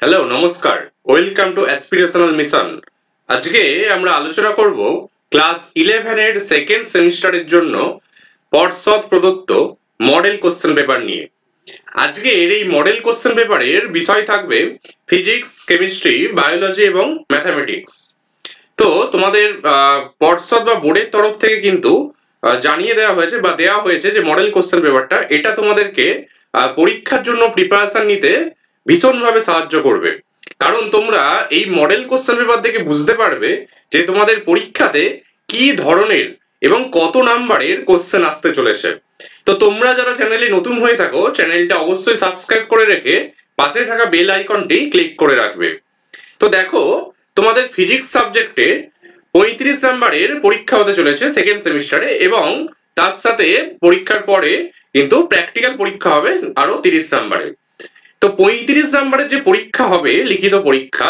Hello নমস্কার, welcome to aspirational mission. আজকে আমরা আলোচনা করব ক্লাস 11 এর সেকেন্ড সেমিস্টারের জন্য পর্ষদ প্রদত্ত মডেল কোশ্চেন পেপার নিয়ে। আজকের এই মডেল কোশ্চেন পেপারের বিষয় থাকবে ফিজিক্স, কেমিস্ট্রি, বায়োলজি এবং ম্যাথামেটিক্স। তো তোমাদের পর্ষদ বা বোর্ডের তরফ থেকে কিন্তু জানিয়ে দেওয়া হয়েছে বা দেওয়া হয়েছে যে মডেল কোশ্চেন পেপারটা এটা তোমাদেরকে পরীক্ষার জন্য প্রিপারেশন নিতে ভীষণভাবে সাহায্য করবে। কারণ তোমরা এই মডেল কোশ্চেন পেপার থেকে বুঝতে পারবে যে তোমাদের পরীক্ষাতে কি ধরনের এবং কত নাম্বারের কোশ্চেন আসতে চলেছে। তো তোমরা যারা চ্যানেলে নতুন হয়ে থাকো, চ্যানেলটা অবশ্যই সাবস্ক্রাইব করে রেখে পাশে থাকা বেল আইকনটি ক্লিক করে রাখবে। তো দেখো, তোমাদের ফিজিক্স সাবজেক্টে 35 নাম্বারের পরীক্ষা হতে চলেছে সেকেন্ড সেমিস্টারে, এবং তার সাথে পরীক্ষার পরে কিন্তু প্র্যাকটিক্যাল পরীক্ষা হবে আরো 30 নাম্বারের। তো 35 নাম্বারের যে পরীক্ষা হবে লিখিত পরীক্ষা,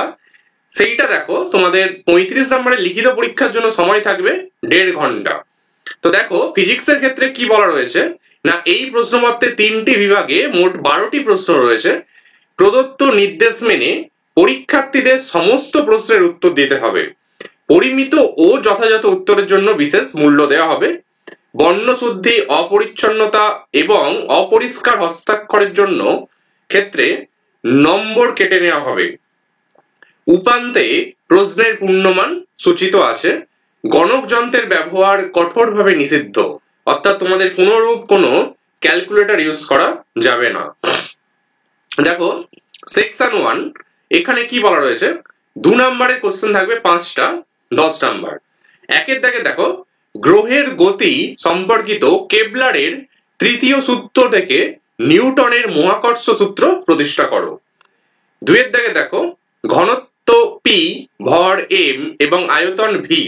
সেইটা দেখো তোমাদের 35 নাম্বারের লিখিত পরীক্ষার জন্য সময় থাকবে 1.5 ঘন্টা। তো দেখো ফিজিক্সের ক্ষেত্রে কি বলা রয়েছে না, এই প্রশ্নপত্রে 3টি বিভাগে মোট 12টি প্রশ্ন রয়েছে। প্রদত্ত নির্দেশ মেনে পরীক্ষার্থীদের সমস্ত প্রশ্নের উত্তর দিতে হবে। পরিমিত ও যথাযথ উত্তরের জন্য বিশেষ মূল্য দেওয়া হবে। বর্ণশুদ্ধি, অপরিচ্ছন্নতা এবং অপরিষ্কার হস্তাক্ষরের জন্য ক্ষেত্রে নম্বর কেটে নেওয়া হবে। উপান্তে প্রশ্নের পূর্ণমান সূচিত আছে। গণক যন্ত্রের ব্যবহার কঠোরভাবে নিষিদ্ধ, অর্থাৎ তোমাদের কোনরূপ কোনো ক্যালকুলেটর ইউজ করা যাবে না। দেখো সেকশন 1, এখানে কি বলা রয়েছে, 2 নম্বরের কোশ্চেন থাকবে 5টা, 10 নাম্বার। একের দাগে দেখো, গ্রহের গতি সম্পর্কিত কেপলারের তৃতীয় সূত্র থেকে নিউটনের মহাকর্ষ সূত্র প্রতিষ্ঠা করো। 2 দাগে দেখো, ঘনত্ব পি, ভর এম এবং আয়তন ভি,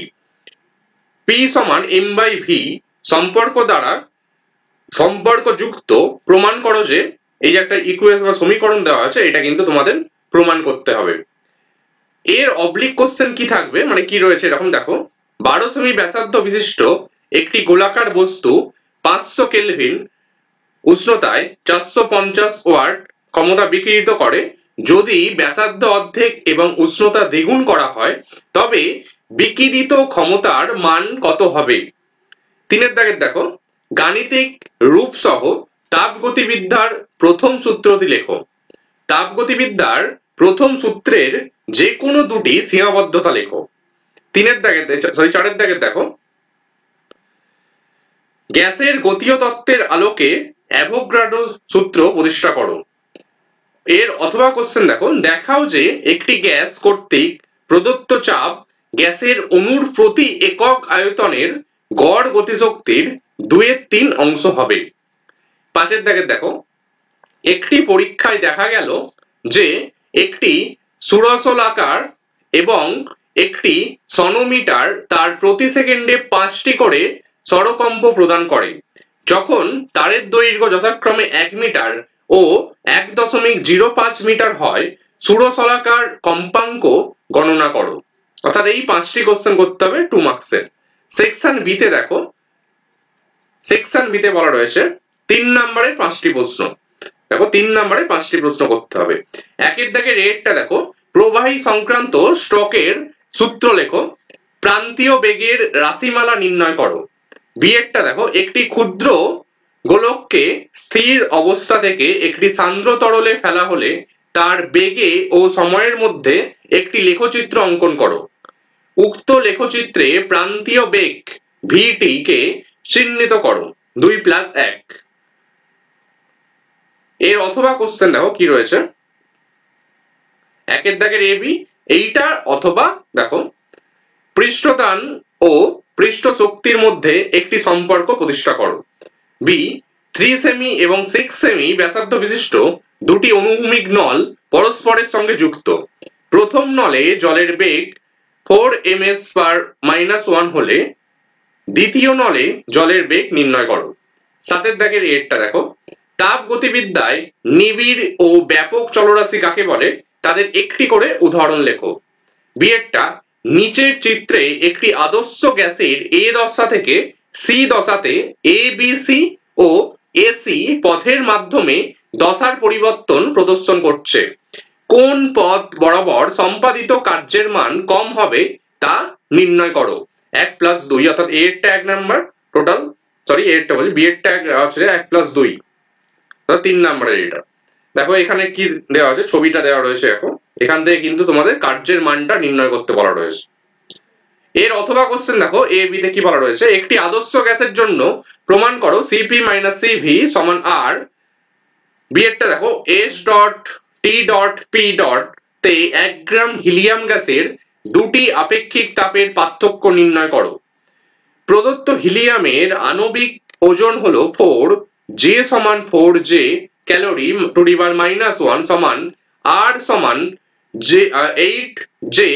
পি সমান এম বাই ভি সম্পর্ক দ্বারা সম্পর্কযুক্ত প্রমাণ করো যে, এই যে একটা ইকুয়েশন বা সমীকরণ দেওয়া আছে, এটা কিন্তু তোমাদের প্রমাণ করতে হবে। এর অবলিক কোশ্চেন কি থাকবে, মানে কি রয়েছে এরকম দেখো, 12 সেমি ব্যাসার্ধ বিশিষ্ট একটি গোলাকার বস্তু 500 কেলভিন উষ্ণতায় 450 ওয়াট ক্ষমতা বিকিরিত করে। যদি ব্যাসার্ধ অর্ধেক এবং উষ্ণতা দ্বিগুণ করা হয় তবে বিকিরিত ক্ষমতার মান কত হবে। 3 দাগের দেখো, গাণিতিক রূপ সহ তাপগতিবিদ্যার প্রথম সূত্রটি লেখো। তাপগতিবিদ্যার প্রথম সূত্রের যে কোনো দুটি সীমাবদ্ধতা লেখো। 4 দাগের দেখো, গ্যাসের গতীয় তত্ত্বের আলোকে অ্যাভোগাড্রো সূত্র প্রতিষ্ঠা করো। এর অথবা কোশ্চেন দেখো, দেখাও যে একটি গ্যাস কর্তৃক প্রদত্ত চাপ গ্যাসের অণুর প্রতি একক আয়তনের গড় গতিশক্তির 2/3 অংশ হবে। 5 দাগের দেখো, একটি পরীক্ষায় দেখা গেল যে একটি সুরসলাকার এবং একটি সনোমিটার তার প্রতি সেকেন্ডে 5টি করে স্বরকম্প প্রদান করে। যখন তারের দৈর্ঘ্য যথাক্রমে 1 মিটার ও 1.05 মিটার হয়, সুরসলাকার কম্পাঙ্ক গণনা করো। অর্থাৎ এই 5টি কোশ্চেন করতে হবে 2 মার্কসের। সেকশন বি তে দেখো, সেকশন বি তে বলা রয়েছে 3 নম্বরের 5টি প্রশ্ন। দেখো 3 নম্বরে 5টি প্রশ্ন করতে হবে। একের দাগে রেটটা দেখো, প্রবাহী সংক্রান্ত স্ট্রোকের সূত্র লেখো। প্রান্তীয় বেগের রাশিমালা নির্ণয় করো। বি এরটা দেখো, একটি ক্ষুদ্র গোলককে স্থির অবস্থা থেকে একটি সান্দ্র তরলে ফেলা হলে তার বেগে ও সময়ের মধ্যে একটি লেখচিত্র অঙ্কন করো। উক্ত লেখচিত্রে প্রান্তীয় বেগ ভিটি কে চিহ্নিত করো। 2+1। এর অথবা কোশ্চেন দেখো কি রয়েছে, একের দাগের এ বি, এইটা অথবা দেখো, পৃষ্ঠটান ও পৃষ্ঠ শক্তির মধ্যে একটি সম্পর্ক প্রতিষ্ঠা করো। বি, 3 সেমি এবং 6 সেমি ব্যাসার্ধ বিশিষ্ট দুটি অনুভূমিক নল পরস্পরের সঙ্গে যুক্ত। প্রথম নলে জলের বেগ 4 ms/-1 হলে দ্বিতীয় নলে জলের বেগ নির্ণয় করো। 7 দাগের এরটা দেখো, তাপ গতিবিদ্যায় নিবিড় ও ব্যাপক চলরাশি কাকে বলে, তাদের একটি করে উদাহরণ লেখো। বি এরটা, নিচের চিত্রে একটি আদর্শ গ্যাসের এ দশা থেকে C দশাতে A B C O AC পথের মাধ্যমে দশার পরিবর্তন প্রদর্শন করছে। কোন পথ বরাবর সম্পাদিত কার্যের মান কম হবে তা নির্ণয় করো। 1+2 অর্থাৎ এ এরটা 1 নাম্বার টোটাল, সরি এ এরটা বলি, বি এরটা আছে 1+2 অর্থাৎ 3 নাম্বারের এটা। দেখো এখানে কি দেওয়া আছে, ছবিটা দেওয়া রয়েছে। এখন এখান থেকে কিন্তু তোমাদের কার্যের মানটা নির্ণয় করতে বলা রয়েছে। এর অথবা কোশ্চেন দেখো এ বি তে কি বলা রয়েছে, একটি আদর্শ গ্যাসের জন্য প্রমাণ করো সিপি মাইনাস সিভি সমান আর। বি এরটা দেখো S dot T dot P dot তে 1 গ্রাম হিলিয়াম গ্যাসের দুটি আপেক্ষিক তাপের পার্থক্য নির্ণয় করো। প্রদত্ত হিলিয়ামের আণবিক ওজন হলো 4, জে সমান 4 J calorie to the power -1 সমান আর সমান J 8 J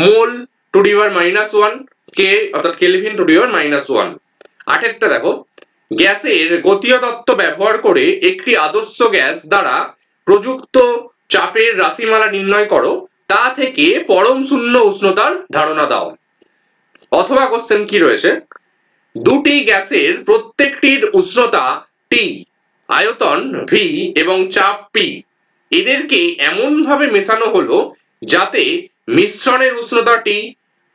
mole to the power -1 K অর্থাৎ কেলভিন টু দি পাওয়ার -1। আটেরটা দেখো গ্যাসের গতীয় তত্ত্ব ব্যবহার করে একটি আদর্শ গ্যাস দ্বারা প্রযুক্ত চাপের রাশিমালা নির্ণয় করো, তা থেকে পরম শূন্য উষ্ণতার ধারণা দাও। অথবা কোশ্চেন কি রয়েছে, দুটি গ্যাসের প্রত্যেকটির উষ্ণতা টি, আয়তন ভি এবং চাপ পি, এদেরকে এমন ভাবে মেশানো হলো যাতে মিশ্রণের উষ্ণতা টি,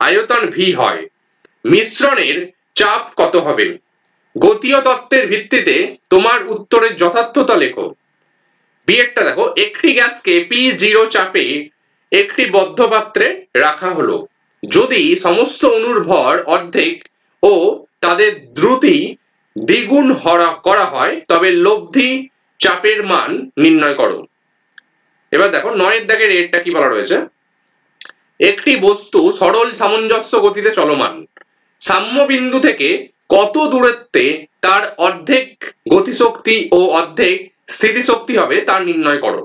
আয়তন ভি হয়। মিশ্রণের চাপ কত হবে? গতীয় তত্ত্বের ভিত্তিতে তোমার উত্তরের যথার্থতা লেখো। বি এরটা দেখো একটি গ্যাসকে P0 চাপে একটি বদ্ধ পাত্রে রাখা হলো। যদি সমস্ত অণুর ভর অর্ধেক ও তাদের দ্রুতি দ্বিগুণ করা হয় তবে লব্ধি চাপের মান নির্ণয় করো। এবার দেখো 9 দাগের এরটা কি বলা রয়েছে, একটি বস্তু সরল সামঞ্জস্য গতিতে চলমান, সাম্য বিন্দু থেকে কত দূরত্বে তার অর্ধেক গতিশক্তি ও অর্ধেক স্থিতিশক্তি হবে তা নির্ণয় করো।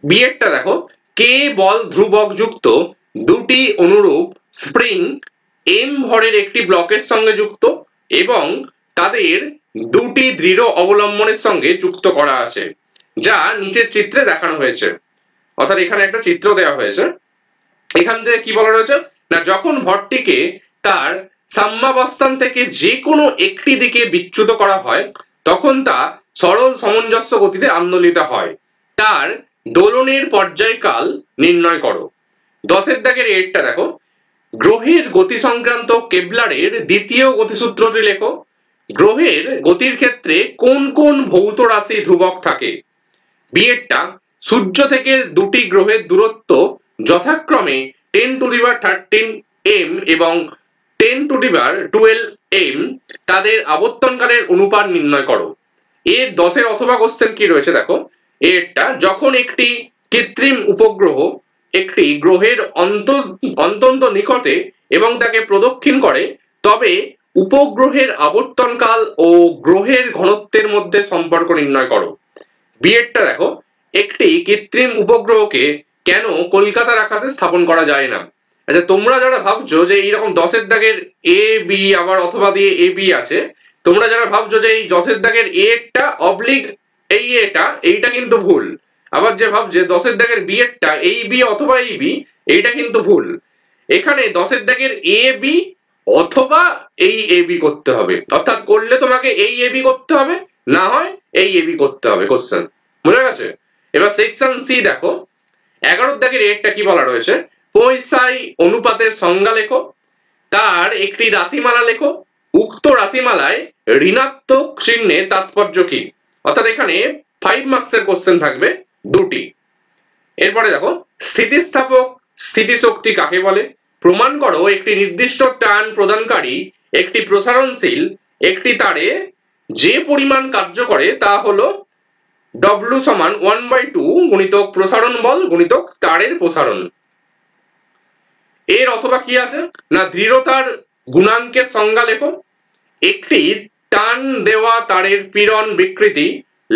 বি এরটা দেখো কে বল ধ্রুবক যুক্ত দুটি অনুরূপ স্প্রিং এম ভরের একটি ব্লকের সঙ্গে যুক্ত এবং তাদের দুটি দৃঢ় অবলম্বনের সঙ্গে যুক্ত করা আছে, যা নিচের চিত্রে দেখানো হয়েছে। অর্থাৎ এখানে একটা চিত্র দেওয়া হয়েছে। এখান থেকে কি বলা রয়েছে না, যখন ভরটিকে তার সাম্যাবস্থান থেকে যে কোনো একটি দিকে বিচ্যুত করা হয় তখন তা সরল সামঞ্জস্য গতিতে আন্দোলিত হয়। তার দোলনের পর্যায়কাল নির্ণয় করো। 10 দাগের এরটা দেখো গ্রহের গতি সংক্রান্ত কেপলারের দ্বিতীয় গতিসূত্রটি লেখো। গ্রহের গতির ক্ষেত্রে কোন কোন ভৌত রাশি ধ্রুবক থাকে? বি এরটা সূর্য থেকে দুটি গ্রহের দূরত্ব যথাক্রমে 10⁻13 m এবং 10⁻12 m, তাদের আবর্তনকালের অনুপাত নির্ণয় করো। এর 10 অথবা কোশ্চেন কি রয়েছে দেখো, এরটা যখন একটি কৃত্রিম উপগ্রহ একটি গ্রহের অত্যন্ত নিকটে এবং তাকে প্রদক্ষিণ করে তবে উপগ্রহের আবর্তনকাল ও গ্রহের ঘনত্বের মধ্যে সম্পর্ক নির্ণয় করো। বি এরটা দেখো একটি কৃত্রিম উপগ্রহকে কেন কলকাতার আকাশে স্থাপন করা যায় না? আচ্ছা তোমরা যারা ভাবছো যে এইরকম 10 দাগের এ বি আবার অথবা দিয়ে এ বি আছে, তোমরা যারা ভাবছো যে এই 10 দাগের এরটা অবলিক এই এইটা কিন্তু ভুল। আবার যে ভাবছে 10 দাগের বি এরটা এই বি অথবা এই বি, এইটা কিন্তু ভুল। এখানে 10 দাগের এ বি অথবা এই এ বি করতে হবে, অর্থাৎ করলে তোমাকে এই এ বি করতে হবে, না হয় এই এ বি করতে হবে। কোশ্চেন বুঝা গেছে? এবার সেকশন সি দেখো 11 দাগের এরটা কি বলা রয়েছে, পয়সাই অনুপাতের সংজ্ঞা লেখো। তার একটি রাশিমালা লেখো। উক্ত রাশিমালায় ঋণাত্মক চিহ্নের তাৎপর্য কি? অর্থাৎ এখানে 5 মার্কসের কোশ্চেন থাকবে দুটি। এরপরে দেখো স্থিতিস্থাপক স্থিতিশক্তি কাকে বলে? প্রমাণ করো একটি নির্দিষ্ট টান প্রদানকারী একটি প্রসারণশীল একটি তারে যে পরিমাণ কার্য করে তা হলো W সমান 1/2 গুণিতক প্রসারণ বল গুণিতক তারের প্রসারণ। এর অথবা কি আছে না, দৃঢ়তার গুণাঙ্কের সংজ্ঞা লেখো। একটি টান দেওয়া তারের পীড়ন বিকৃতি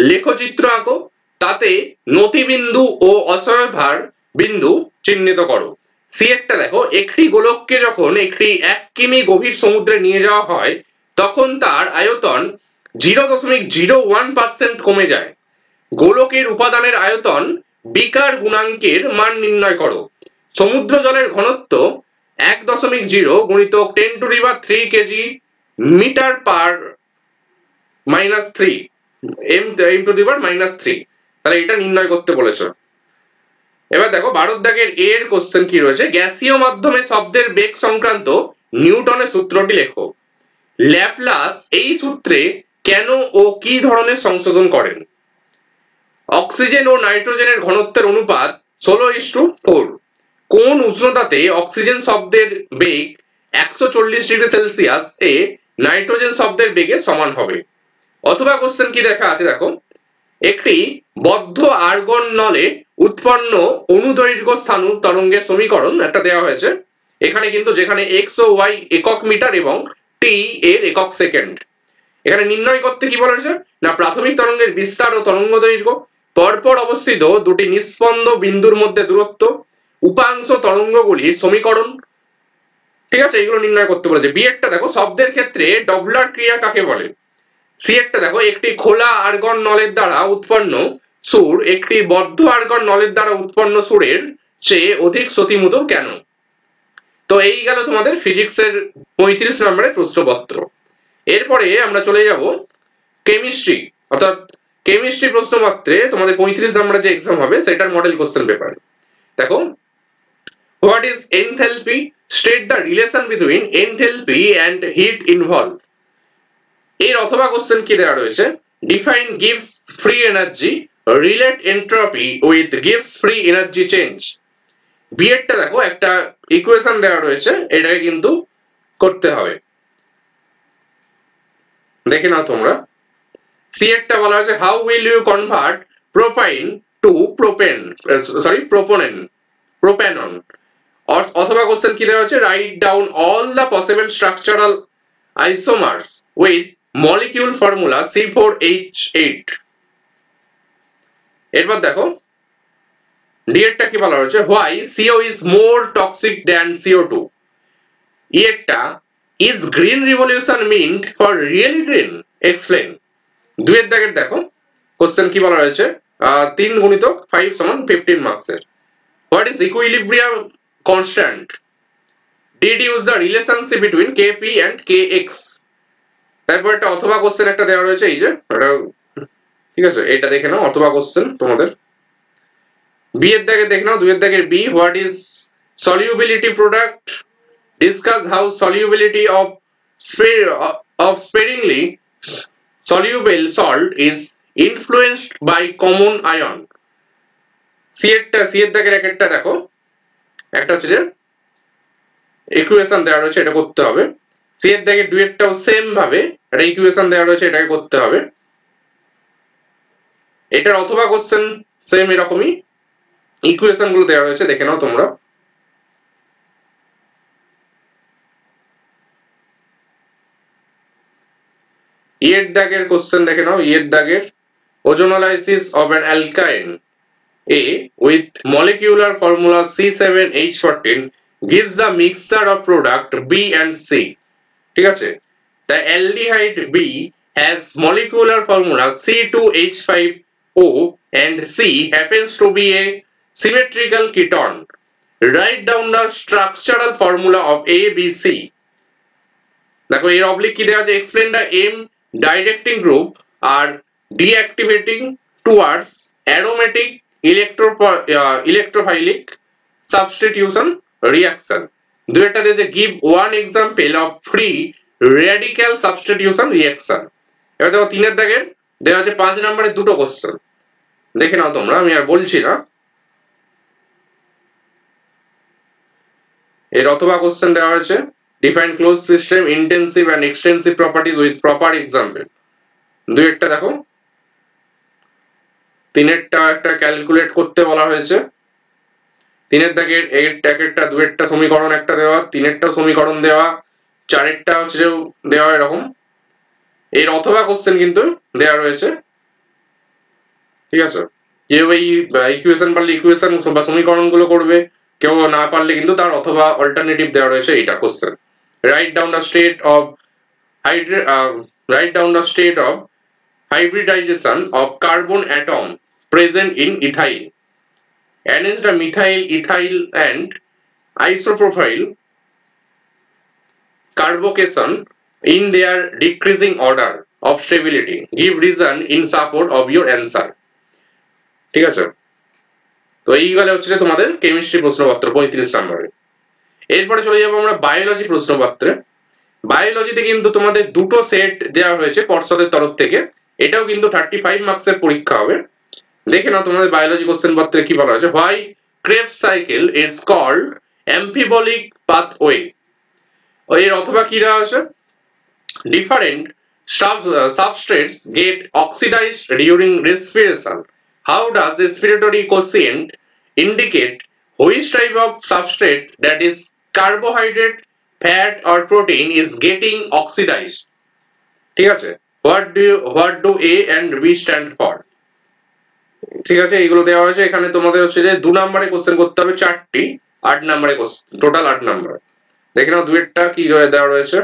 লেখচিত্র আঁকো, তাতে নতিবিন্দু ও অসহায়ভার বিন্দু চিহ্নিত করো। সি একটা দেখো একটি গোলককে যখন একটি 1 কিমি গভীর সমুদ্রে নিয়ে যাওয়া হয় তখন তার আয়তন 0.01% কমে যায়। গোলকের উপাদানের আয়তন বিকার গুণাঙ্কের মান নির্ণয় করো। সমুদ্র জলের ঘনত্ব 1.0 গুণিতক 10⁻³ KG metre per -3 m to the power -3, তাহলে এটা নির্ণয় করতে বলেছে। এবার দেখো 12 দাগের এর কোশ্চেন কি রয়েছে, গ্যাসীয় মাধ্যমে শব্দের বেগ সংক্রান্ত নিউটনের সূত্রটি লেখো। ল্যাপ্লাস এই সূত্রে কেন ও কি ধরনের সংশোধন করেন? অক্সিজেন ও নাইট্রোজেনের ঘনত্বের অনুপাত 16:4। কোন উষ্ণতাতে অক্সিজেন শব্দের বেগ 140 ডিগ্রি সেলসিয়াস এ নাইট্রোজেন শব্দের বেগের সমান হবে? অথবা কোশ্চেন কি দেখা আছে দেখো, একটি বদ্ধ আর্গন নলে উৎপন্ন অনুদৈর্ঘ্য স্থানু তরঙ্গের সমীকরণ একটা দেওয়া হয়েছে এখানে, কিন্তু যেখানে এক্স ও ওয়াই একক মিটার এবং টি এর একক সেকেন্ড। এখানে নির্ণয় করতে কি বলা হয়েছে না, প্রাথমিক তরঙ্গের বিস্তার ও তরঙ্গ দৈর্ঘ্য, পরপর অবস্থিত দুটি নিস্পন্দ বিন্দুর মধ্যে দূরত্ব, উপাংশ তরঙ্গগুলির সমীকরণ, ঠিক আছে, এগুলো নির্ণয় করতে বলেছে। বি একটা দেখো, শব্দের ক্ষেত্রে ডবলার ক্রিয়া কাকে বলে? সি একটা দেখো, একটি খোলা আর্গন নলের দ্বারা উৎপন্ন সুর একটি বদ্ধ আর্গন নলের দ্বারা উৎপন্ন সুরের চেয়ে অধিক শ্রুতিমধুর কেন? তো এই গেল তোমাদের ফিজিক্সের 35 নম্বরের প্রশ্নপত্র। এরপরে আমরা চলে যাব কেমিস্ট্রি, অর্থাৎ কেমিস্ট্রি প্রশ্নপত্রে তোমাদের 35 নম্বরের যে এক্সাম হবে সেটার মডেল কোশ্চেন পেপার। দেখো, what is enthalpy? State the relation between enthalpy and hit involve. এর অথবা কোশ্চেন কি দেওয়া রয়েছে, define gives free energy, relate entropy with gives free energy change. বিএডটা দেখো, একটা ইকুয়েশন দেওয়া রয়েছে, এটাকে কিন্তু করতে হবে, দেখে নাও তোমরা। সি একটা বলা হয়েছে, how will you convert propyne to propanone. অথবা কোশ্চেন কি দেওয়া হচ্ছে, write down all the possible structural isomers with molecule formula C4H8। এরপর দেখো ডি এরটা কি বলা হয়েছে, why CO is more toxic than CO2। E একটা, is green revolution meant for really green, explain. দুয়ের দাগের দেখো কোশ্চেন কি বলা হয়েছে, 3 গুণিতক 5 সমান 15 মার্কসের। What is equilibrium constant? Deduce the relationship between KP and KX। তারপর একটা অথবা কোশ্চেন একটা দেওয়া রয়েছে, এই যে ঠিক আছে, এটা দেখে নাও অথবা কোশ্চেন তোমাদের। বি এর দাগে দেখে নাও, দুয়ের দাগের B, what is solubility product? Discuss how solubility of sparingly soluble salt is influenced by common ion। C এর দাগের একটা দেখো, একটা হচ্ছে যে ইকুয়েশন দেওয়া রয়েছে, এটা করতে হবে। সি এর দাগের দুয়েরটাও সেম ভাবে একটা ইকুয়েশন দেওয়া রয়েছে, এটাকে করতে হবে। এটার অথবা কোশ্চেন সেম এরকমই, ইকুয়েশন গুলো দেওয়া রয়েছে, দেখে নাও তোমরা। এর দাগের কোশ্চেন দেখে নাও, এর দাগের ozonolysis of an alkyne A with molecular formula C7H14 gives the mixture of product B and C। ঠিক আছে, the aldehyde B has molecular formula C2H5O and C happens to be a symmetrical ketone। Write down the structural formula of ABC। দেখো এর oblique কি দেওয়া আছে, explain the M directing group are deactivating towards aromatic electrophilic substitution reaction। দুইটা দিয়েছে, give one example of free radical substitution reaction। এবার দেখো তিনের দাগের দেওয়া আছে 5 নম্বরের দুটো কোশ্চেন, দেখে নাও তোমরা, আমি আর বলছি না। এর অথবা কোশ্চেন দেওয়া হয়েছে, define closed system intensive and extensive properties with proper example। দুইটা দেখো, তিনেরটা একটা ক্যালকুলেট করতে বলা হয়েছে। তিনের দাগের একটা দুয়েরটা সমীকরণ একটা দেওয়া, তিনেরটা সমীকরণ দেওয়া, চারেরটা হচ্ছে দেওয়া এরকম। এর অথবা কোশ্চেন কিন্তু দেওয়া রয়েছে, ঠিক আছে। কেউ এই ইকুয়েশন পারলে ইকুয়েশন বা সমীকরণ গুলো করবে, কেউ না পারলে কিন্তু তার অথবা অল্টারনেটিভ দেওয়া রয়েছে এইটা question. Write down the state of hybridization of carbon atom present in ethyl। Arrange the methyl, ethyl and isopropyl carbocation in their decreasing order of stability। Give reason in support of your answer। ঠিক আছে, তো এই গেলে হচ্ছে যে তোমাদের chemistry প্রশ্নপত্র 35 নম্বরে। এরপরে চলে যাবো আমরা বায়োলজি প্রশ্নপত্রে। বায়োলজিতে কিন্তু তোমাদের দুটো সেট দেওয়া হয়েছে পর্ষদের তরফ থেকে, এটাও কিন্তু 35 মার্কসের পরীক্ষা হবে। দেখে নাও তোমাদের বায়োলজি কোশ্চেন পত্রে কি বলা হয়েছে। Why Krebs cycle is called amphibolic pathway. এর অথবা কি দেওয়া আছে, different substrates get oxidized during respiration. How does the respiratory quotient indicate which type of substrate, that is carbohydrate, fat or protein, is getting oxidized? ঠিক আছে, what do A and B stand for? ঠিক আছে, এইগুলো দেওয়া হয়েছে। এখানে তোমাদের হচ্ছে যে 2 নম্বরে কোশ্চেন করতে হবে 4টি, 8 নম্বরে টোটাল 8 নম্বর। দেখে নাও দুয়েরটা কি দেওয়া রয়েছে।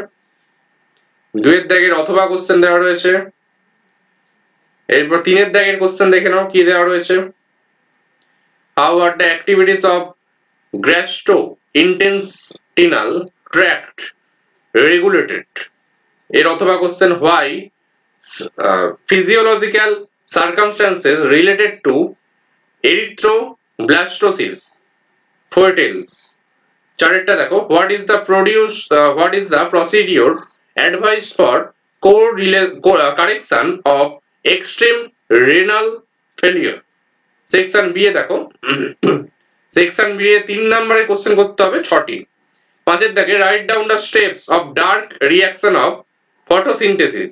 দুয়ের দাগের অথবা কোশ্চেন দেওয়া রয়েছে। এরপর 3-এর দাগের কোশ্চেন দেখে নাও কি দেওয়া রয়েছে। How are the activities of gastrointestinal tract regulated? এর অথবা question, why physiological circumstances related to erythroblastosis foetus. 4-এরটা দেখো, what is the procedure advised for correction of extreme renal failure? Section B এ দেখো, সেকশন বি এ 3 নম্বরে question করতে হবে 6টি। 5-এর দাগে write down the steps of dark reaction of photosynthesis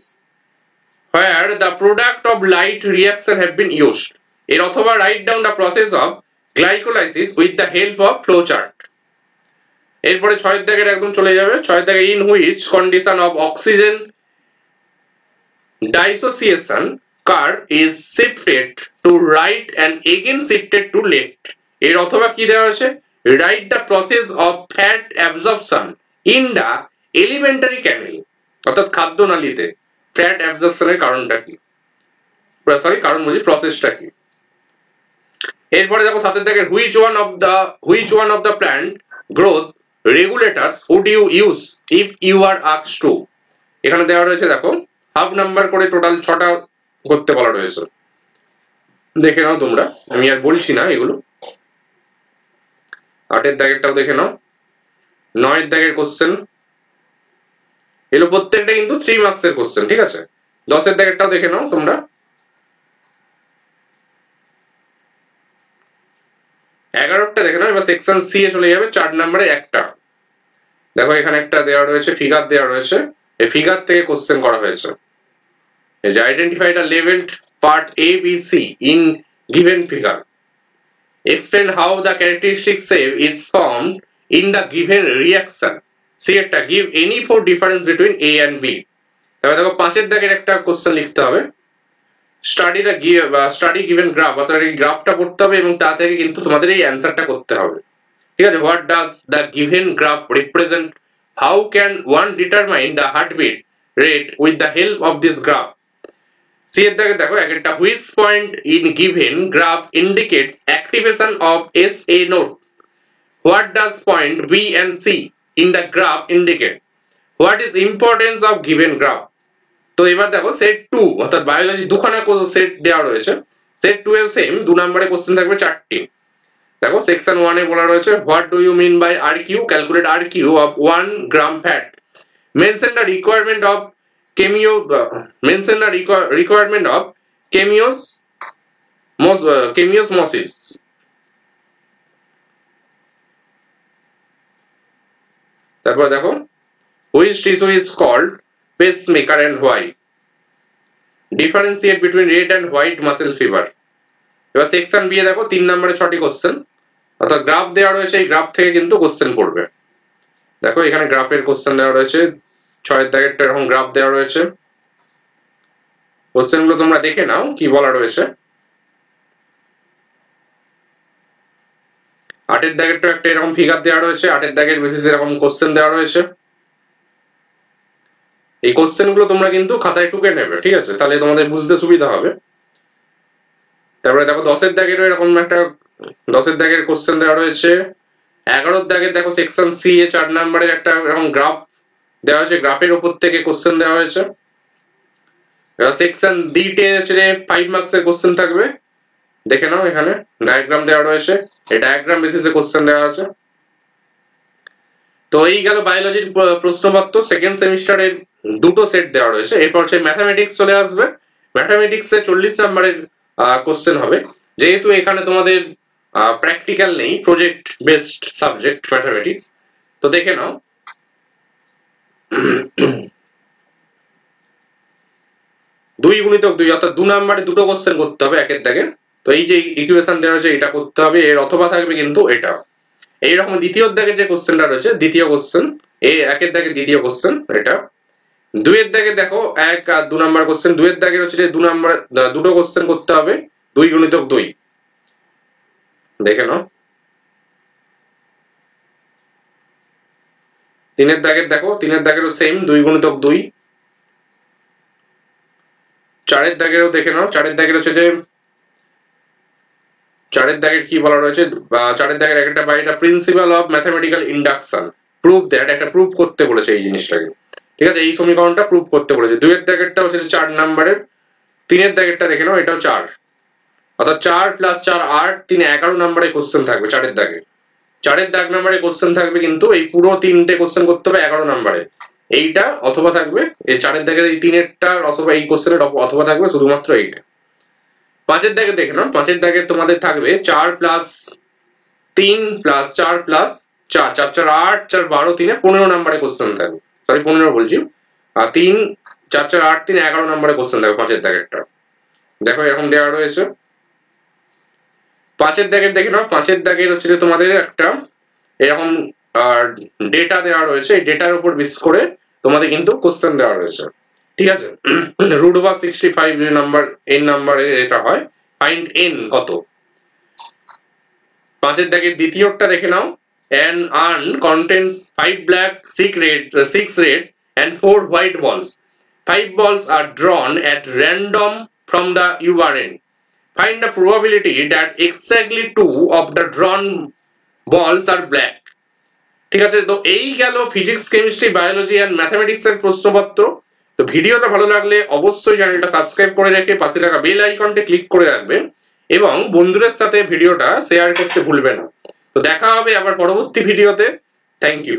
where the product of light reaction have been used. এর অথবা write down the process of glycolysis with the help of flow chart. এরপরে 6-এর দাগের একদম চলে যাবে। 6-এর দাগে in which condition of oxygen dissociation curve is shifted to right and again shifted to left. এর অথবা কি দেওয়া আছে, write the process of fat absorption in the alimentary canal, অর্থাৎ খাদ্যনালীতে ফ্যাট অ্যাবজর্পশনের কারণটা কি, কারণ বলছি প্রসেসটা কি। এরপরে দেখো 7-এর দাগে which one of the plant growth regulators would you use if you are asked to? এখানে দেওয়া রয়েছে দেখো হাফ নাম্বার করে টোটাল 6টা করতে বলা রয়েছে। দেখে নাও তোমরা, আমি আর বলছি না এগুলো। 8-এর দাগেরটাও দেখে নাও। 9-এর দাগের কোশ্চেন এগুলো প্রত্যেকটা কিন্তু 3 মার্কসের কোশ্চেন, ঠিক আছে। 10-এর দাগেরটাও দেখে নাও তোমরা। 11টা দেখে নাও। এবার সেকশন সি এ চলে যাবে 4 নম্বরে একটা। দেখো এখানে একটা দেওয়া রয়েছে, ফিগার দেওয়া রয়েছে। এই ফিগার থেকে কোশ্চেন করা হয়েছে। এই যে identify the levelled part A, B, C in given figure. Explain how the characteristic shape is formed in the given reaction. C একটা give any 4 difference between A and B. এবার দেখো 5-এর দাগের একটা কোশ্চেন লিখতে হবে। স্টাডি গিভেন গ্রাফ, অর্থাৎ এই গ্রাফটা পড়তে হবে এবং তা থেকে কিন্তু তোমাদের এই অ্যান্সারটা করতে হবে, ঠিক আছে। What does the given graph represent? How can one determine the heartbeat rate with the help of this graph? C এর দাগে দেখো একটা, which point in given graph indicates activation of SA node? What does point B and C in the graph indicate? What is importance of given graph? তো এবার দেখো set 2, অর্থাৎ biology দুখানা set দেওয়া রয়েছে। সেট 2 এর সেম 2 নম্বরে question থাকবে 4টি। দেখো সেকশন 1 এ বলা রয়েছে, what do you mean by RQ? Calculate RQ of 1 gram fat. Mention the requirement of chemiosmosis. তারপর দেখো which tissue is called pacemaker and why? Differentiate between red and white muscle fiber. এবার section B এ দেখো 3 নম্বরে 6টি question, অর্থাৎ graph দেওয়া রয়েছে। এই গ্রাফ থেকে কিন্তু কোশ্চেন পড়বে। দেখো এখানে গ্রাফের কোশ্চেন দেওয়া রয়েছে। 6-এর দাগেরটা এরকম গ্রাফ দেওয়া রয়েছে। কোশ্চেনগুলো তোমরা দেখে নাও কি বলা রয়েছে। 8-এর দাগেরটা একটা এরকম ফিগার দেওয়া রয়েছে। 8-এর দাগের বেসিসে এরকম কোশ্চেন দেওয়া রয়েছে। এই কোশ্চেনগুলো তোমরা কিন্তু খাতায় টুকে নেবে, ঠিক আছে, তাহলে তোমাদের বুঝতে সুবিধা হবে। তারপরে দেখো 10-এর দাগের এরকম একটা 10-এর দাগের কোশ্চেন দেওয়া রয়েছে। 11-এর দাগের দেখো সেকশন সি এ 4 নম্বরের একটা এরকম গ্রাফ দেওয়া হয়েছে, গ্রাফের উপর থেকে কোশ্চেন দেওয়া হয়েছে। সেকশন ডি তে হচ্ছে 5 মার্কসের কোশ্চেন থাকবে। দেখে নাও, এখানে ডায়াগ্রাম দেওয়া রয়েছে, এই ডায়াগ্রাম বেসিসে কোশ্চেন দেওয়া আছে। তো এই গেল বায়োলজির প্রশ্নপত্র সেকেন্ড সেমিস্টারের দুটো সেট দেওয়া রয়েছে। এরপর হচ্ছে ম্যাথামেটিক্স চলে আসবে। ম্যাথামেটিক্সে 40 নাম্বারের কোশ্চেন হবে, যেহেতু এখানে তোমাদের প্র্যাকটিক্যাল নেই, প্রজেক্ট বেসড সাবজেক্ট ম্যাথামেটিক্স। তো দেখে নাও, 2 × 2 অর্থাৎ 2 নাম্বারে দুটো কোশ্চেন করতে হবে একের দাগের। তো এই যে ইকুয়েশন দেওয়া রয়েছে এটা করতে হবে, এর অথবা থাকবে কিন্তু এটা। এইরকম দ্বিতীয় দাগের যে কোশ্চেনটা রয়েছে, দ্বিতীয় কোশ্চেন, এই একের দাগের দ্বিতীয় কোশ্চেন এটা। 2 এর দাগে দেখো 1 আর 2 নাম্বার কোশ্চেন, 2 এর দাগের হচ্ছে যে 2 নাম্বার দুটো কোশ্চেন করতে হবে, 2 × 2। দেখে নাও। 3 এর দাগের দেখো, 3 এর দাগেরও সেম 2 × 2। 4 এর দাগেরও দেখে নাও, 4 এর দাগের হচ্ছে যে 4 এর দাগের কি বলা রয়েছে, 4 এর দাগের একটা বাইটা principle of mathematical induction, prove that, একটা প্রুফ করতে বলেছে এই জিনিসটাকে। ঠিক আছে, এই সমীকরণটা প্রুফ করতে বলেছে। 2 এর দাগেরটা হচ্ছে 4 নাম্বারের। 3 এর দাগেরটা দেখে নাও, এটাও 4, অর্থাৎ 4 + 4 8, 3 11 নাম্বারে কোশ্চেন থাকবে 4 এর দাগে। 4 এর দাগ নাম্বারে কোশ্চেন থাকবে, কিন্তু এই পুরো 3টে কোশ্চেন করতে হবে 11 নাম্বারে। এইটা অথবা থাকবে, এই 4 এর দাগের এই 3-এরটা অথবা এই কোশ্চেনের অথবা থাকবে শুধুমাত্র এইটা। 5 এর দাগে দেখে নাও, 5 এর দাগে তোমাদের থাকবে 4 + 3 + 4 + 4, 4 4 8, 4 12, 3-এ 15 নাম্বারে কোশ্চেন থাকবে। সরি 15 বলছি। আর 3 4 4 8, 3 11 নাম্বারে কোশ্চেন থাকবে 5 এর দাগেরটা। দেখো এরকম দেওয়া রয়েছে। 5 এর দাগের দেখে নাও, 5 এর দাগের হচ্ছে যে তোমাদের একটা এরকম ডেটা দেওয়া রয়েছে, এই ডেটার উপর বেস করে তোমাদের কিন্তু কোশ্চেন দেওয়া রয়েছে। ঠিক আছে, √65 নাম্বার n নাম্বারের এটা হয়, ফাইন্ড n কত। 5 এর দাগের দ্বিতীয়টা দেখে নাও, an urn contains 5 black, 6 red and 4 white balls. 5 balls are drawn at random from the urn. Find the probability that exactly 2 of the drawn balls are black. ঠিক আছে, তো এই গেল physics, chemistry, biology and mathematics এর প্রশ্নপত্র। তো ভিডিওটা ভালো লাগলে অবশ্যই চ্যানেলটা সাবস্ক্রাইব করে রেখে পাশে থাকা বেল আইকনটি ক্লিক করে রাখবেন এবং বন্ধুদের সাথে ভিডিওটা শেয়ার করতে ভুলবেন না। তো দেখা হবে আবার পরবর্তী ভিডিওতে। Thank you.